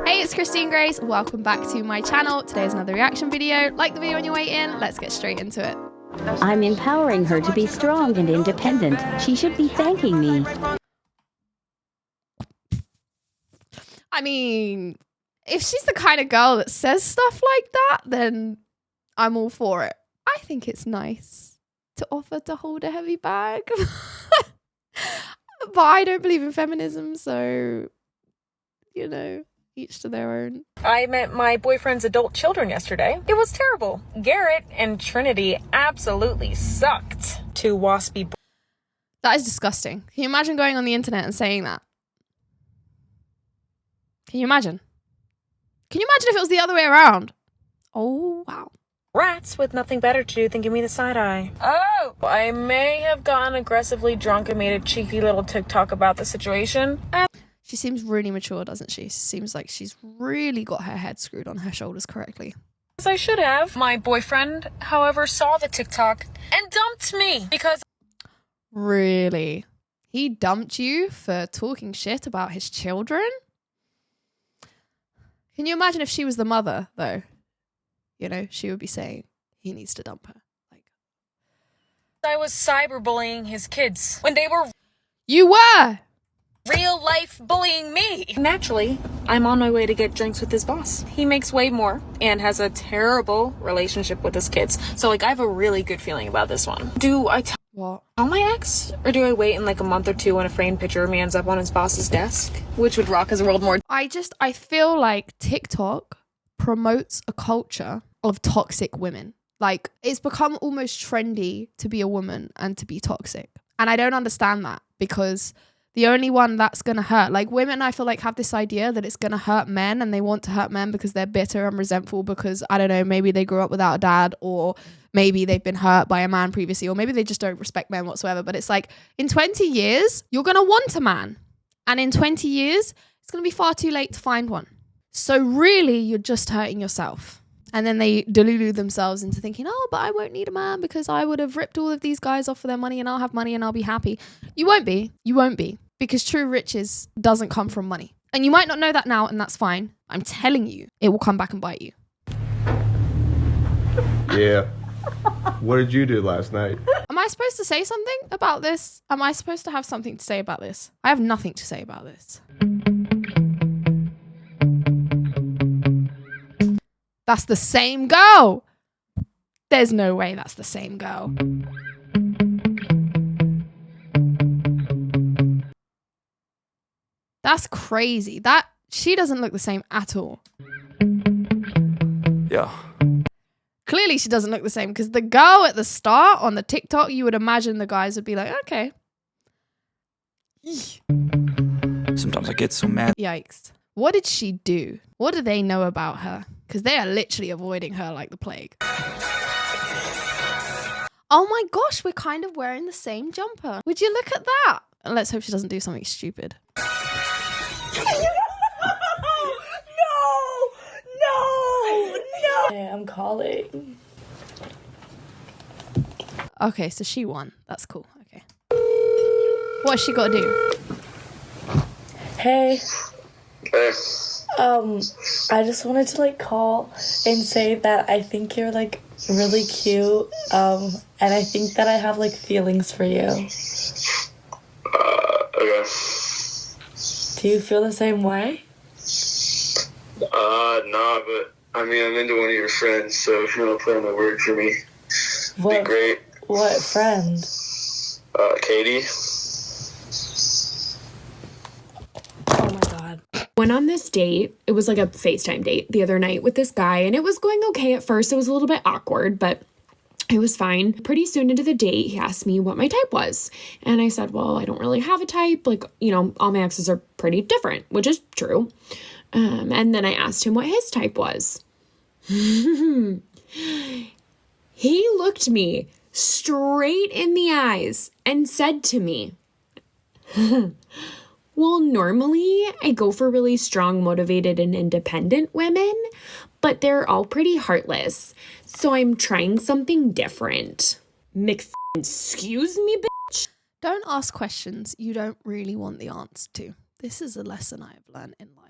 Hey, it's Christine Grace. Welcome back to my channel. Today's another reaction video. Like the video on your way in. Let's get straight into it. I'm empowering her to be strong and independent. She should be thanking me. I mean, if she's the kind of girl that says stuff like that, then I'm all for it. I think it's nice to offer to hold a heavy bag. But I don't believe in feminism, so, you know, each to their own. I met my boyfriend's adult children yesterday. It was terrible. Garrett and Trinity absolutely sucked. Two waspy. That is disgusting. Can you imagine going on the internet and saying that? Can you imagine? Can you imagine if it was the other way around? Oh, wow. Rats with nothing better to do than give me the side eye. Oh, I may have gotten aggressively drunk and made a cheeky little TikTok about the situation. She seems really mature, doesn't she? Seems like she's really got her head screwed on her shoulders correctly. As I should have. My boyfriend, however, saw the TikTok and dumped me because... Really? He dumped you for talking shit about his children? Can you imagine if she was the mother, though? You know, she would be saying he needs to dump her. Like, I was cyberbullying his kids when they were... You were! Real life bullying me. Naturally, I'm on my way to get drinks with his boss. He makes way more and has a terrible relationship with his kids. So like I have a really good feeling about this one. Do I tell my ex, or do I wait in like a month or two when a framed picture of me ends up on his boss's desk? Which would rock his world more. I feel like TikTok promotes a culture of toxic women. Like, it's become almost trendy to be a woman and to be toxic. And I don't understand that, because the only one that's going to hurt, like women, I feel like have this idea that it's going to hurt men, and they want to hurt men because they're bitter and resentful because, I don't know, maybe they grew up without a dad, or maybe they've been hurt by a man previously, or maybe they just don't respect men whatsoever. But it's like, in 20 years, you're going to want a man. And in 20 years, it's going to be far too late to find one. So really, you're just hurting yourself. And then they delude themselves into thinking, oh, but I won't need a man because I would have ripped all of these guys off for their money and I'll have money and I'll be happy. You won't be. You won't be. Because true riches doesn't come from money. And you might not know that now, and that's fine. I'm telling you, it will come back and bite you. Yeah. What did you do last night? Am I supposed to say something about this? Am I supposed to have something to say about this? I have nothing to say about this. That's the same girl. There's no way that's the same girl. That's crazy. She doesn't look the same at all. Yeah. Clearly she doesn't look the same, because the girl at the start on the TikTok, you would imagine the guys would be like, okay. Sometimes I get so mad. Yikes. What did she do? What do they know about her? Because they are literally avoiding her like the plague. Oh my gosh, we're kind of wearing the same jumper. Would you look at that? And let's hope she doesn't do something stupid. No! Hey, I'm calling. Okay, so she won. That's cool. Okay. What's she got to do? Hey. Hey. I just wanted to like call and say that I think you're like really cute. And I think that I have like feelings for you. Okay. Do you feel the same way? Nah, but I mean, I'm into one of your friends, so if you want to play on the word for me, What? be great. What friend? Katie. Oh my god. Went on this date. It was like a FaceTime date the other night with this guy, and it was going okay at first. It was a little bit awkward, but it was fine. Pretty soon into the date, he asked me what my type was. And I said, well, I don't really have a type. Like, you know, all my exes are pretty different, which is true. And then I asked him what his type was. He looked me straight in the eyes and said to me, well, normally I go for really strong, motivated, and independent women, but they're all pretty heartless. So I'm trying something different. Excuse me, bitch. Don't ask questions you don't really want the answer to. This is a lesson I have learned in life.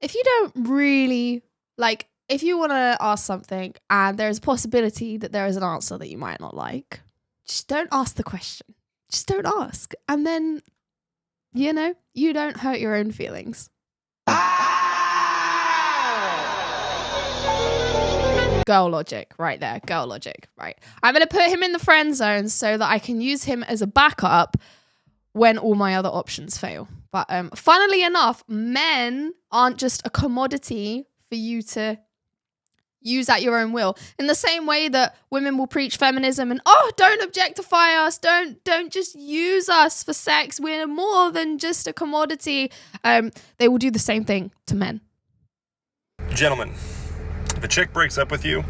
if you don't really, like, if you want to ask something and there's a possibility that there is an answer that you might not like, just don't ask the question. Just don't ask. And then, you know, you don't hurt your own feelings. Girl logic right there. Girl logic, right? I'm going to put him in the friend zone so that I can use him as a backup when all my other options fail. But funnily enough, men aren't just a commodity for you to use at your own will. In the same way that women will preach feminism and, oh, don't objectify us, don't just use us for sex, we're more than just a commodity. They will do the same thing to men. Gentlemen, if a chick breaks up with you,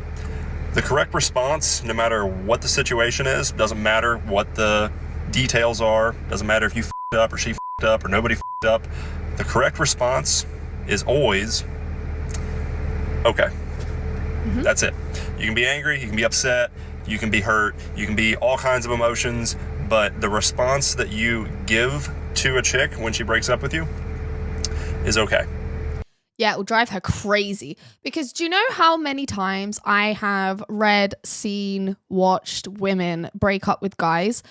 the correct response, no matter what the situation is, doesn't matter what the details are, doesn't matter if you f***ed up or she f***ed up or nobody f***ed up, the correct response is always, okay. Mm-hmm. That's it. You can be angry, you can be upset, you can be hurt, you can be all kinds of emotions, but the response that you give to a chick when she breaks up with you is okay. Yeah, it will drive her crazy. Because do you know how many times I have read, seen, watched women break up with guys?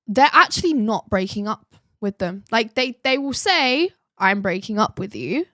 They're actually not breaking up with them. Like, they will say, I'm breaking up with you.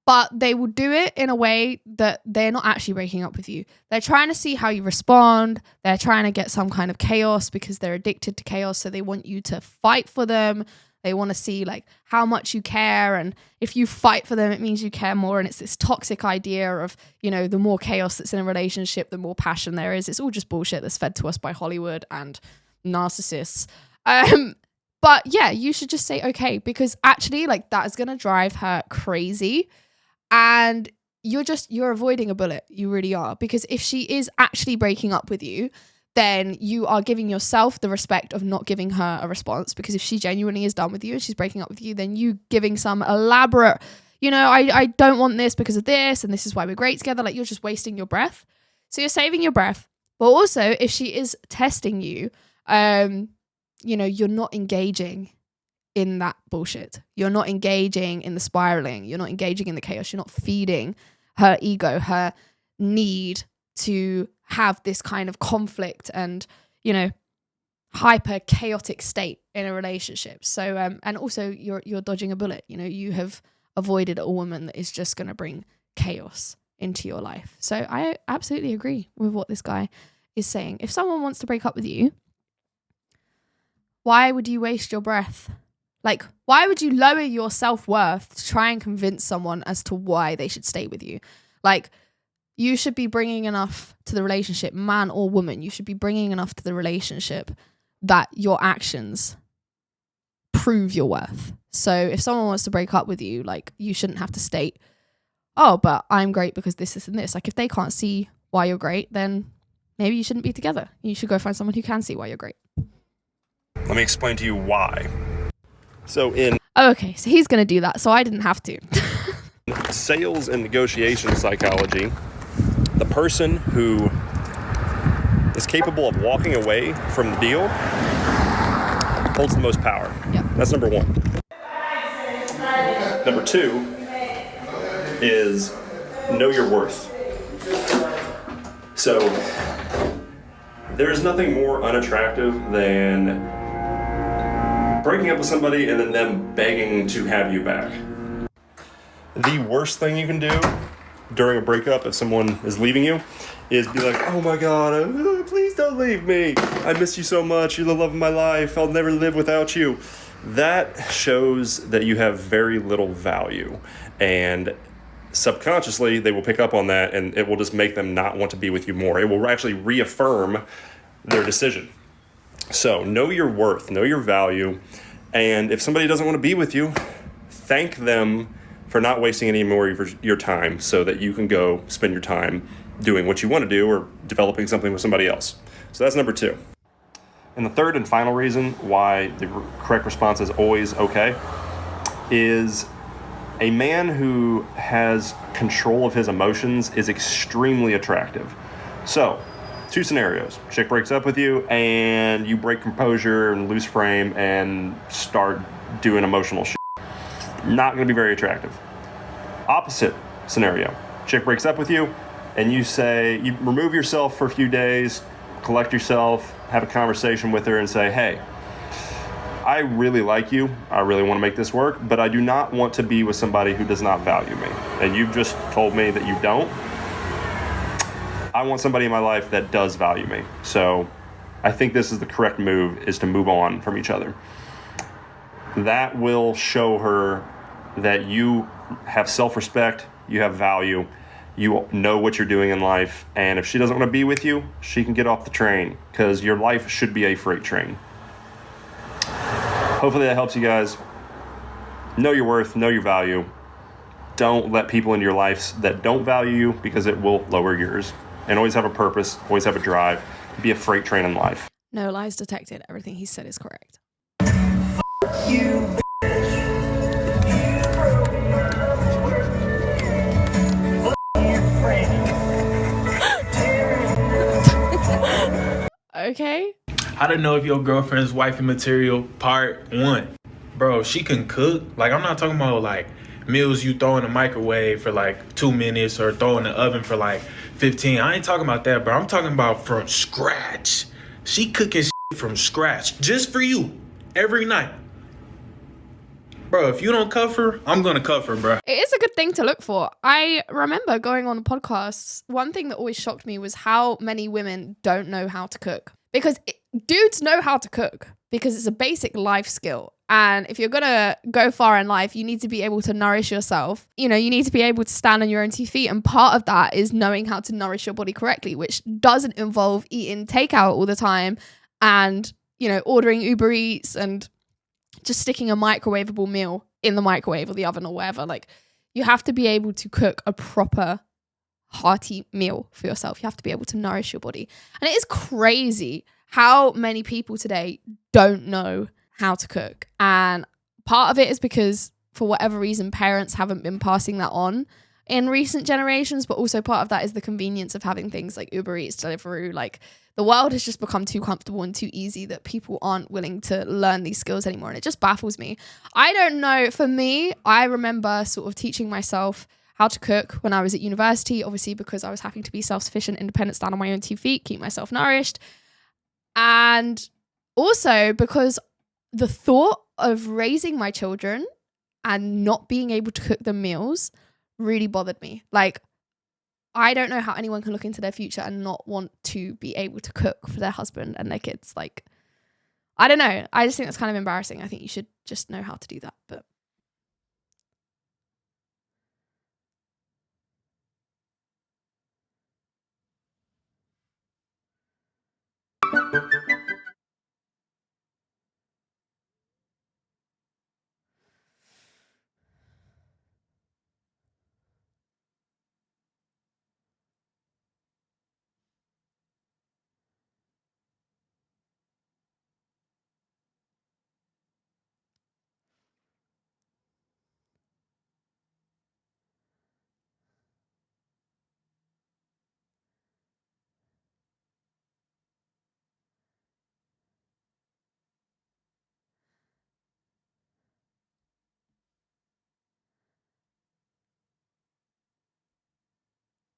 But they will do it in a way that they're not actually breaking up with you. They're trying to see how you respond. They're trying to get some kind of chaos because they're addicted to chaos. So they want you to fight for them. They want to see like how much you care. And if you fight for them, it means you care more. And it's this toxic idea of, you know, the more chaos that's in a relationship, the more passion there is. It's all just bullshit that's fed to us by Hollywood and narcissists. But yeah, you should just say, okay, because actually like that is going to drive her crazy. And you're avoiding a bullet. You really are. Because if she is actually breaking up with you, then you are giving yourself the respect of not giving her a response. Because if she genuinely is done with you and she's breaking up with you, then you giving some elaborate, you know, I don't want this because of this, and this is why we're great together. Like, you're just wasting your breath. So you're saving your breath. But also, if she is testing you, you know, you're not engaging in that bullshit. You're not engaging in the spiraling. You're not engaging in the chaos. You're not feeding her ego, her need to have this kind of conflict and, you know, hyper chaotic state in a relationship. So, and also you're dodging a bullet. You know, you have avoided a woman that is just going to bring chaos into your life. So I absolutely agree with what this guy is saying. If someone wants to break up with you, why would you waste your breath? Like, why would you lower your self-worth to try and convince someone as to why they should stay with you? Like, you should be bringing enough to the relationship, man or woman. You should be bringing enough to the relationship that your actions prove your worth. So if someone wants to break up with you, like, you shouldn't have to state, oh, but I'm great because this, and this. Like, if they can't see why you're great, then maybe you shouldn't be together. You should go find someone who can see why you're great. Let me explain to you why. So in okay, so he's going to do that, so I didn't have to. sales and negotiation psychology, the person who is capable of walking away from the deal holds the most power. Yep. That's number one. Number two is know your worth. So there is nothing more unattractive than breaking up with somebody and then them begging to have you back. The worst thing you can do during a breakup if someone is leaving you is be like, oh my God, please don't leave me. I miss you so much. You're the love of my life. I'll never live without you. That shows that you have very little value. And subconsciously, they will pick up on that and it will just make them not want to be with you more. It will actually reaffirm their decision. So know your worth, know your value, and if somebody doesn't want to be with you, thank them for not wasting any more of your time so that you can go spend your time doing what you want to do or developing something with somebody else. So that's number two. And the third and final reason why the correct response is always okay is a man who has control of his emotions is extremely attractive. So, two scenarios. Chick breaks up with you and you break composure and lose frame and start doing emotional shit. Not going to be very attractive. Opposite scenario. Chick breaks up with you, and you say, you remove yourself for a few days, collect yourself, have a conversation with her and say, hey, I really like you. I really want to make this work, but I do not want to be with somebody who does not value me. And you've just told me that you don't. I want somebody in my life that does value me. So I think this is the correct move, is to move on from each other. That will show her that you have self-respect, you have value, you know what you're doing in life, and if she doesn't want to be with you, she can get off the train, because your life should be a freight train. Hopefully that helps you guys. Know your worth, know your value. Don't let people in your life that don't value you, because it will lower yours. And always have a purpose, always have a drive. Be a freight train in life. No lies detected. Everything he said is correct. Okay. I don't know if your girlfriend's wifey material part 1. Bro, she can cook. Like, I'm not talking about like meals you throw in the microwave for like 2 minutes or throw in the oven for like 15. I ain't talking about that, bro. I'm talking about from scratch. She cooking shit from scratch just for you every night. Bro, if you don't cuff her, I'm going to cuff her, bro. It is a good thing to look for. I remember going on podcasts. One thing that always shocked me was how many women don't know how to cook. Because dudes know how to cook because it's a basic life skill. And if you're going to go far in life, you need to be able to nourish yourself. You know, you need to be able to stand on your own 2 feet. And part of that is knowing how to nourish your body correctly, which doesn't involve eating takeout all the time and, you know, ordering Uber Eats and just sticking a microwavable meal in the microwave or the oven or whatever. Like, you have to be able to cook a proper hearty meal for yourself. You have to be able to nourish your body. And it is crazy how many people today don't know how to cook. And part of it is because, for whatever reason, parents haven't been passing that on in recent generations, but also part of that is the convenience of having things like Uber Eats, Deliveroo. Like, the world has just become too comfortable and too easy that people aren't willing to learn these skills anymore. And it just baffles me. I don't know. For me, I remember sort of teaching myself how to cook when I was at university, obviously because I was happy to be self-sufficient, independent, stand on my own 2 feet, keep myself nourished. And also because the thought of raising my children and not being able to cook them meals really bothered me. Like, I don't know how anyone can look into their future and not want to be able to cook for their husband and their kids. Like, I don't know. I just think that's kind of embarrassing. I think you should just know how to do that. But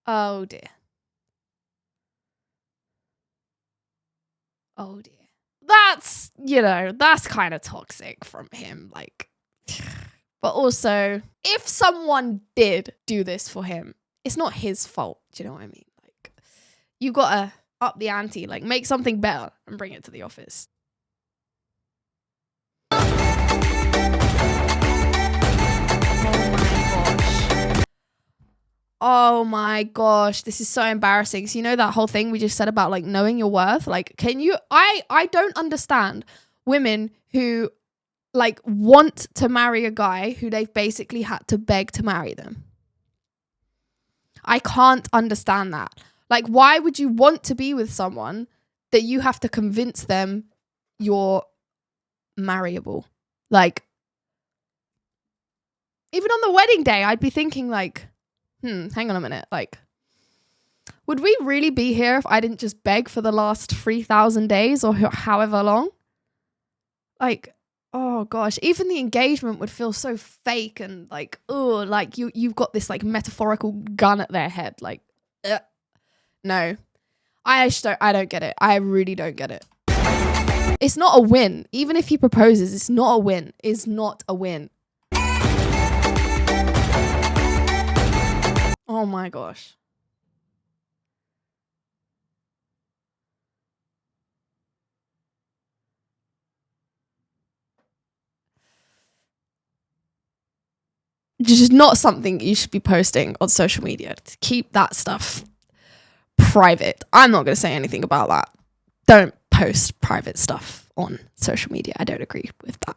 oh dear. Oh dear. That's, you know, that's kind of toxic from him. Like, but also, if someone did do this for him, it's not his fault. Do you know what I mean? Like, you gotta up the ante, like, make something better and bring it to the office. Oh my gosh, this is so embarrassing. So, you know that whole thing we just said about like knowing your worth? Like, can you, I don't understand women who like want to marry a guy who they've basically had to beg to marry them. I can't understand that. Like, why would you want to be with someone that you have to convince them you're marryable? Like, even on the wedding day, I'd be thinking like, hang on a minute. Like, would we really be here if I didn't just beg for the last 3,000 days or however long? Like, oh gosh, even the engagement would feel so fake and like, oh, like you've got this like metaphorical gun at their head. Like, no, I don't get it. I really don't get it. It's not a win. Even if he proposes, it's not a win. It's not a win. Oh my gosh. Just not something you should be posting on social media. To keep that stuff private. I'm not going to say anything about that. Don't post private stuff on social media. I don't agree with that.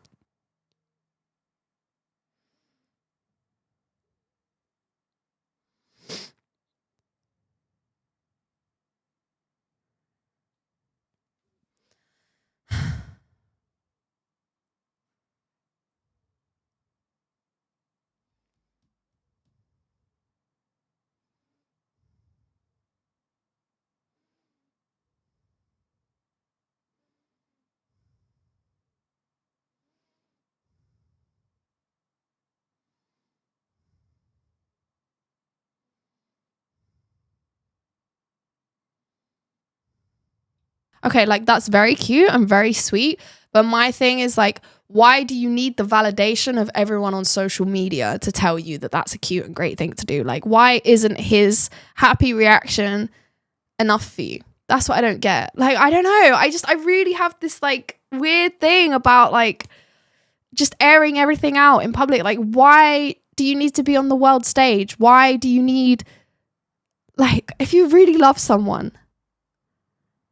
Okay, like that's very cute and very sweet. But my thing is like, why do you need the validation of everyone on social media to tell you that that's a cute and great thing to do? Like, why isn't his happy reaction enough for you? That's what I don't get. Like, I don't know. I really have this like weird thing about like just airing everything out in public. Like, why do you need to be on the world stage? Why do you need, like, if you really love someone,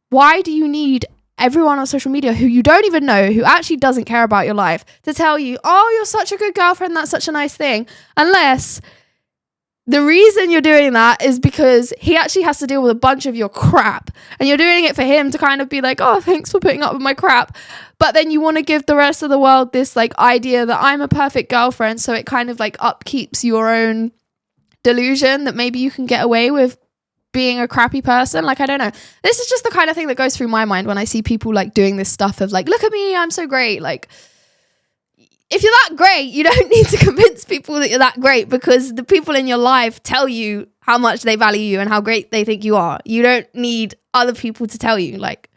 why do you need everyone on social media who you don't even know, who actually doesn't care about your life, to tell you, oh, you're such a good girlfriend, that's such a nice thing, unless the reason you're doing that is because he actually has to deal with a bunch of your crap, and you're doing it for him to kind of be like, oh, thanks for putting up with my crap. But then you want to give the rest of the world this like idea that I'm a perfect girlfriend, so it kind of like upkeeps your own delusion that maybe you can get away with being a crappy person. Like, I don't know. This is just the kind of thing that goes through my mind when I see people like doing this stuff of like, look at me, I'm so great. Like, if you're that great, you don't need to convince people that you're that great, because the people in your life tell you how much they value you and how great they think you are. You don't need other people to tell you. Like,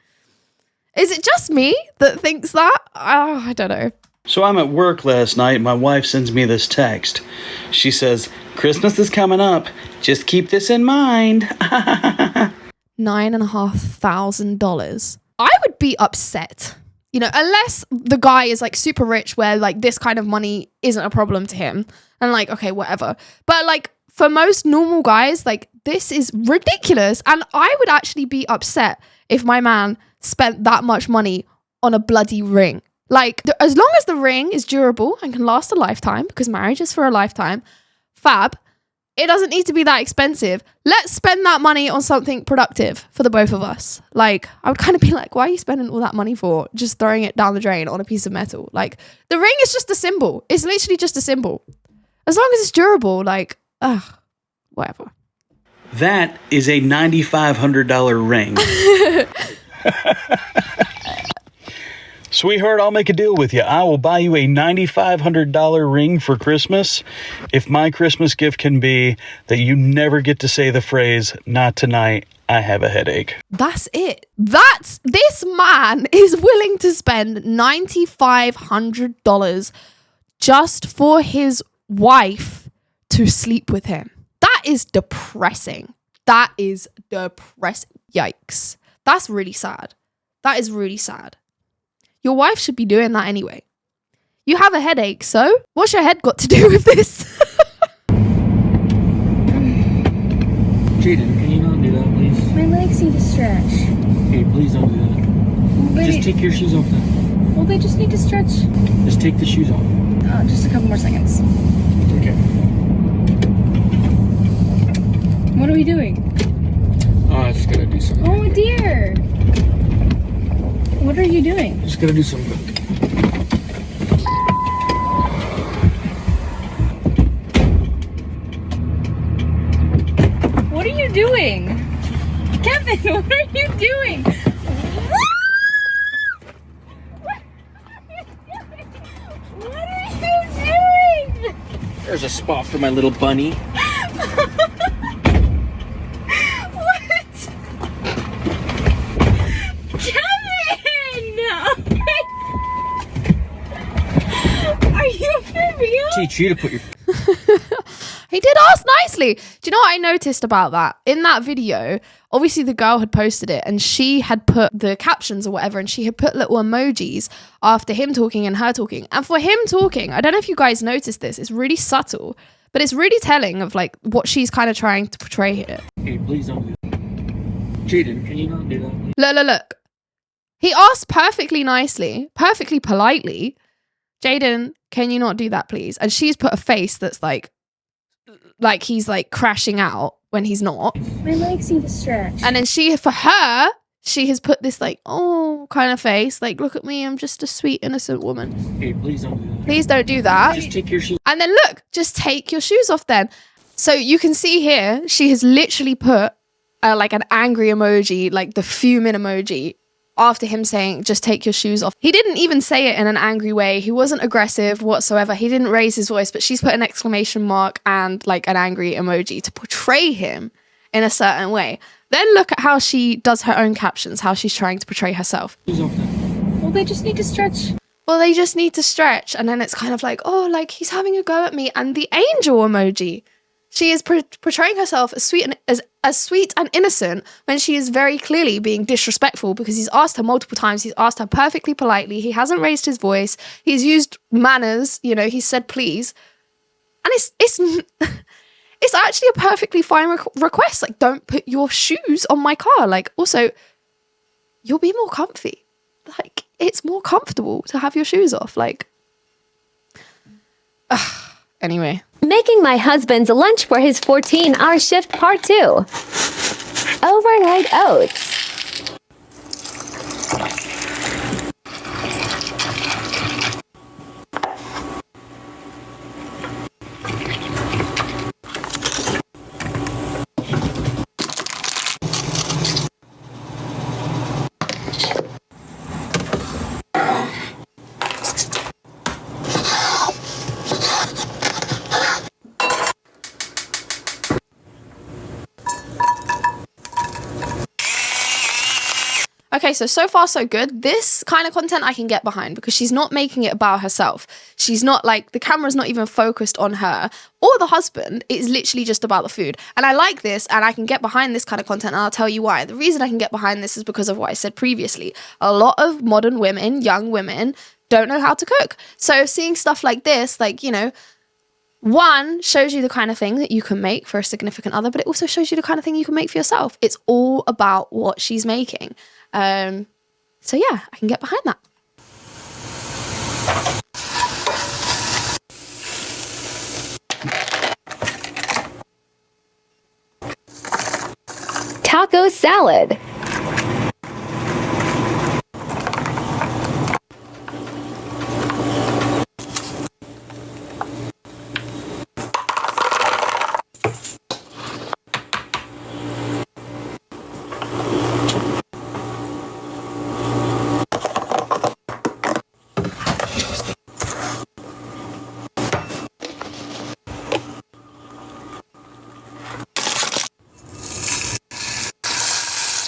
is it just me that thinks that? Oh, I don't know. So I'm at work last night. My wife sends me this text. She says, Christmas is coming up. Just keep this in mind. $9,500. I would be upset, you know, unless the guy is like super rich where like this kind of money isn't a problem to him. And like, okay, whatever. But like for most normal guys, like this is ridiculous. And I would actually be upset if my man spent that much money on a bloody ring. Like, as long as the ring is durable and can last a lifetime, because marriage is for a lifetime, fab, it doesn't need to be that expensive. Let's spend that money on something productive for the both of us. Like, I would kind of be like, why are you spending all that money for? Just throwing it down the drain on a piece of metal. Like, the ring is just a symbol. It's literally just a symbol. As long as it's durable, like, whatever. That is a $9,500 ring. Sweetheart, I'll make a deal with you. I will buy you a $9,500 ring for Christmas if my Christmas gift can be that you never get to say the phrase, not tonight, I have a headache. That's it. This man is willing to spend $9,500 just for his wife to sleep with him. That is depressing. That is depressing. Yikes. That's really sad. That is really sad. Your wife should be doing that anyway. You have a headache, so what's your head got to do with this? Jaden, can you not do that, please? My legs need to stretch. Hey, please don't do that. Well, just take your shoes off then. Well, they just need to stretch. Just take the shoes off. Just a couple more seconds. Okay. What are we doing? I just gotta do something. Oh, dear. What are you doing? Just gotta do something. What are you doing? Kevin, what are you doing? What are you doing? There's a spot for my little bunny. What? Kevin! Are you for real? Teach you to put your... He did ask nicely. Do you know what I noticed about that? In that video, obviously the girl had posted it and she had put the captions or whatever, and she had put little emojis after him talking and her talking. And for him talking, I don't know if you guys noticed this, it's really subtle, but it's really telling of like what she's kind of trying to portray here. Hey, please don't do that. Jaden, can you not do that? Look. He asked perfectly nicely, perfectly politely, Jaden, can you not do that, please? And she's put a face that's like he's like crashing out when he's not. My legs need to stretch. And then she has put this like, oh, kind of face. Like, look at me, I'm just a sweet, innocent woman. Hey, please don't do that. Please don't do that. Just take your shoes. And then look, just take your shoes off then. So you can see here, she has literally put like an angry emoji, like the fuming emoji, after him saying, just take your shoes off. He didn't even say it in an angry way. He wasn't aggressive whatsoever. He didn't raise his voice, but she's put an exclamation mark and like an angry emoji to portray him in a certain way. Then look at how she does her own captions, how she's trying to portray herself. Well, they just need to stretch. Well, they just need to stretch. And then it's kind of like, oh, like he's having a go at me. And the angel emoji. She is portraying herself as sweet and innocent when she is very clearly being disrespectful, because he's asked her multiple times. He's asked her perfectly politely. He hasn't raised his voice. He's used manners. You know, he said please. And it's actually a perfectly fine request. Like, don't put your shoes on my car. Like, also, you'll be more comfy. Like, it's more comfortable to have your shoes off. Like, anyway. Making my husband's lunch for his 14-hour shift part 2. Overnight oats. Okay, so far so good. This kind of content I can get behind because she's not making it about herself. She's not like, the camera's not even focused on her or the husband. It's literally just about the food. And I like this and I can get behind this kind of content, and I'll tell you why. The reason I can get behind this is because of what I said previously. A lot of modern women, young women, don't know how to cook. So seeing stuff like this, like, you know, one, shows you the kind of thing that you can make for a significant other, but it also shows you the kind of thing you can make for yourself. It's all about what she's making. So yeah, I can get behind that. Taco salad.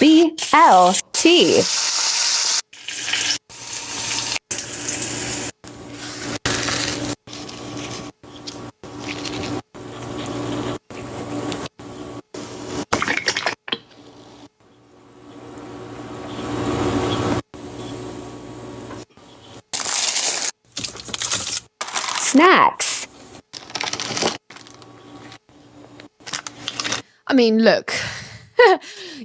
BLT. Snacks. I mean, look,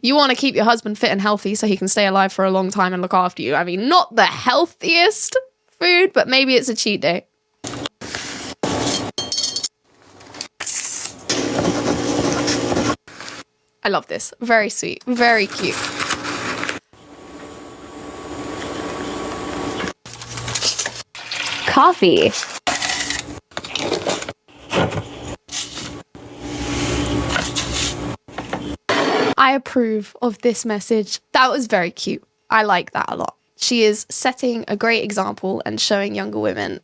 you want to keep your husband fit and healthy so he can stay alive for a long time and look after you. I mean, not the healthiest food, but maybe it's a cheat day. I love this. Very sweet. Very cute. Coffee. I approve of this message. That was very cute. I like that a lot. She is setting a great example and showing younger women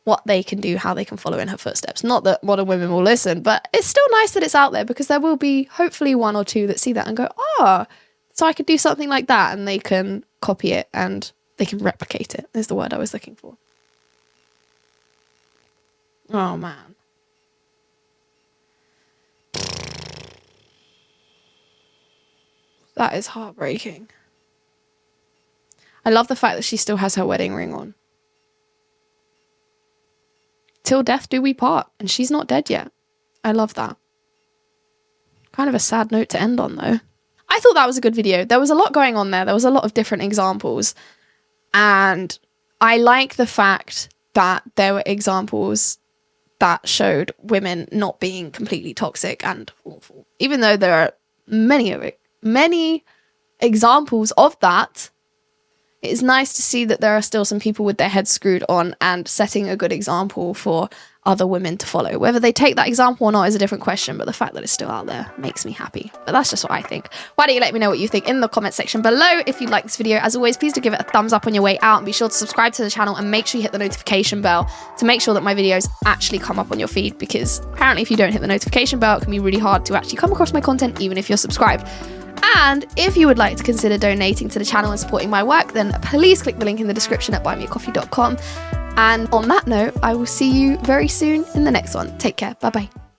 what they can do, how they can follow in her footsteps. Not that modern women will listen, but it's still nice that it's out there, because there will be hopefully one or two that see that and go, oh, so I could do something like that, and they can copy it and they can replicate it, is the word I was looking for. Oh, man. That is heartbreaking. I love the fact that she still has her wedding ring on. Till death do we part, and she's not dead yet. I love that. Kind of a sad note to end on, though. I thought that was a good video. There was a lot going on there. There was a lot of different examples. And I like the fact that there were examples that showed women not being completely toxic and awful. Even though there are many examples of that, it is nice to see that there are still some people with their heads screwed on and setting a good example for other women to follow. Whether they take that example or not is a different question, but the fact that it's still out there makes me happy. But that's just what I think. Why don't you let me know what you think in the comment section below. If you like this video, as always, please do give it a thumbs up on your way out, and be sure to subscribe to the channel and make sure you hit the notification bell to make sure that my videos actually come up on your feed, because apparently if you don't hit the notification bell, it can be really hard to actually come across my content even if you're subscribed. And if you would like to consider donating to the channel and supporting my work, then please click the link in the description at buymeacoffee.com. And on that note, I will see you very soon in the next one. Take care. Bye-bye.